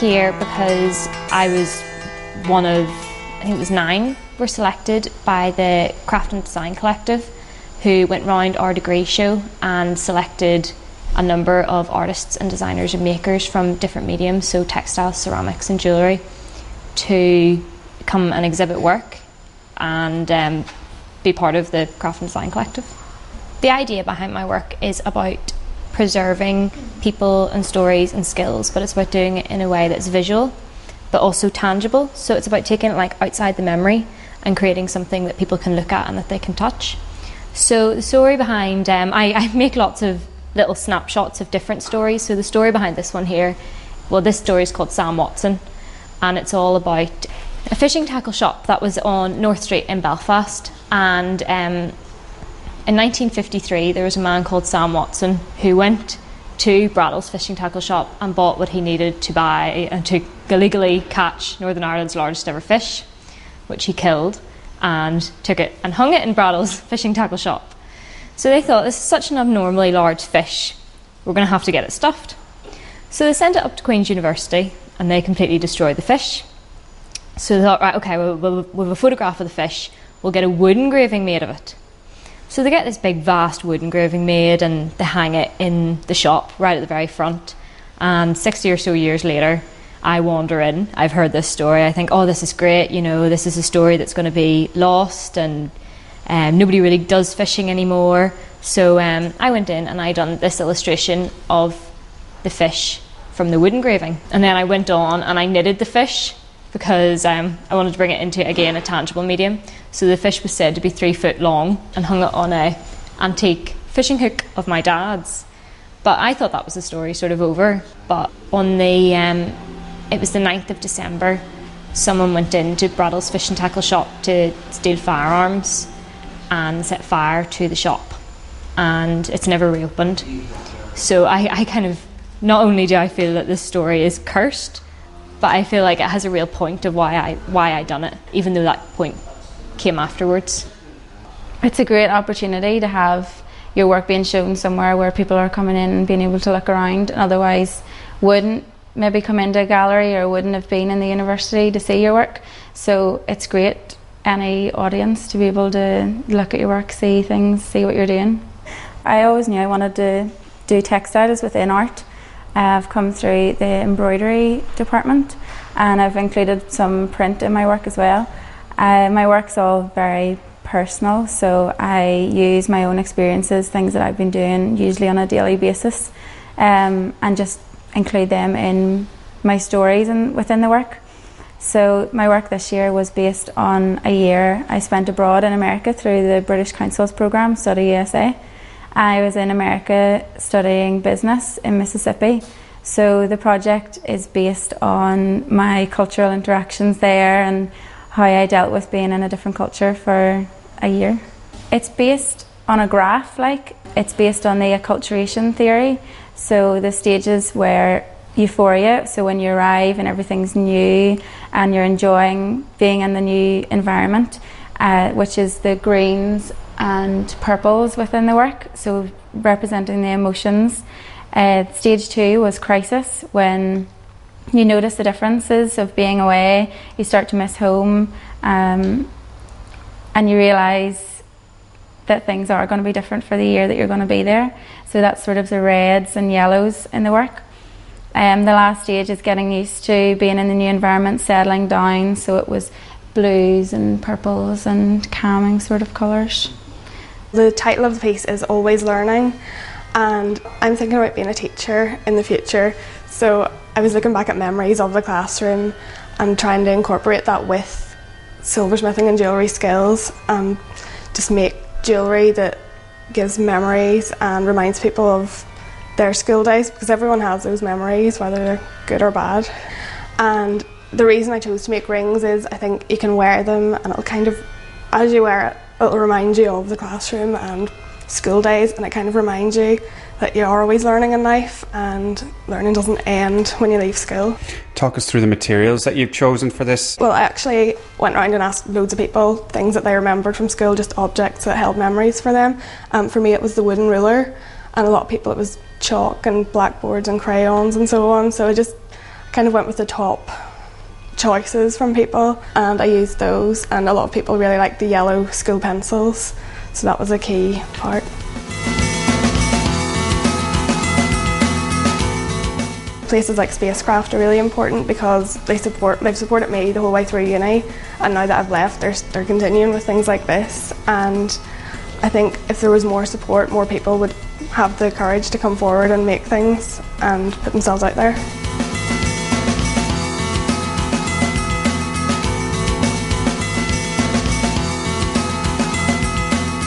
here because I was one of, I think it was 9 were selected by the Craft and Design Collective, who went round our degree show and selected a number of artists and designers and makers from different mediums, so textiles, ceramics and jewellery, to come and exhibit work and be part of the Craft and Design Collective. The idea behind my work is about preserving people and stories and skills, but it's about doing it in a way that's visual but also tangible. So it's about taking it like outside the memory and creating something that people can look at and that they can touch. So the story behind, I make lots of little snapshots of different stories. So the story behind this one here, well, this story is called Sam Watson, and it's all about a fishing tackle shop that was on North Street in Belfast. And in 1953 there was a man called Sam Watson who went to Braddle's fishing tackle shop and bought what he needed to buy and to illegally catch Northern Ireland's largest ever fish, which he killed and took it and hung it in Braddle's fishing tackle shop. So they thought, this is such an abnormally large fish, we're going to have to get it stuffed. So they sent it up to Queen's University and they completely destroyed the fish. So they thought, right, okay, we'll have a photograph of the fish, we'll get a wood engraving made of it. So they get this big vast wood engraving made and they hang it in the shop right at the very front. And 60 or so years later, I wander in, I've heard this story, I think, oh, this is great, you know, this is a story that's going to be lost and nobody really does fishing anymore. So I went in and I done this illustration of the fish from the wood engraving. And then I went on and I knitted the fish because I wanted to bring it into, again, a tangible medium. So the fish was said to be 3 foot long and hung it on a antique fishing hook of my dad's. But I thought that was the story sort of over. But on the, it was the 9th of December, someone went into Braddle's fishing tackle shop to steal firearms and set fire to the shop. And it's never reopened. So I kind of, not only do I feel that this story is cursed, but I feel like it has a real point of why I done it, even though that point came afterwards. It's a great opportunity to have your work being shown somewhere where people are coming in and being able to look around and otherwise wouldn't maybe come into a gallery or wouldn't have been in the university to see your work. So it's great, any audience, to be able to look at your work, see things, see what you're doing. I always knew I wanted to do textiles within art. I've come through the embroidery department and I've included some print in my work as well. My work's all very personal, so I use my own experiences, things that I've been doing usually on a daily basis, and just include them in my stories and within the work. So my work this year was based on a year I spent abroad in America through the British Council's programme, Study USA. I was in America studying business in Mississippi, so the project is based on my cultural interactions there and how I dealt with being in a different culture for a year. It's based on a graph, it's based on the acculturation theory, so the stages where euphoria, so when you arrive and everything's new and you're enjoying being in the new environment, which is the greens and purples within the work, so representing the emotions. Stage 2 was crisis, when you notice the differences of being away, you start to miss home, and you realise that things are going to be different for the year that you're going to be there. So that's sort of the reds and yellows in the work. The last stage is getting used to being in the new environment, settling down, so it was blues and purples and calming sort of colours. The title of the piece is Always Learning, and I'm thinking about being a teacher in the future, so I was looking back at memories of the classroom and trying to incorporate that with silversmithing and jewellery skills and just make jewellery that gives memories and reminds people of their school days, because everyone has those memories, whether they're good or bad. And the reason I chose to make rings is I think you can wear them and it'll kind of, as you wear it, it'll remind you of the classroom and school days, and it kind of reminds you that you are always learning in life and learning doesn't end when you leave school. Talk us through the materials that you've chosen for this. Well, I actually went around and asked loads of people things that they remembered from school, just objects that held memories for them. For me it was the wooden ruler, and a lot of people it was chalk and blackboards and crayons and so on, so I just kind of went with the top choices from people, and I used those, and a lot of people really liked the yellow school pencils, so that was a key part. Places like Spacecraft are really important because they've supported me the whole way through uni, and now that I've left they're continuing with things like this, and I think if there was more support, more people would have the courage to come forward and make things and put themselves out there.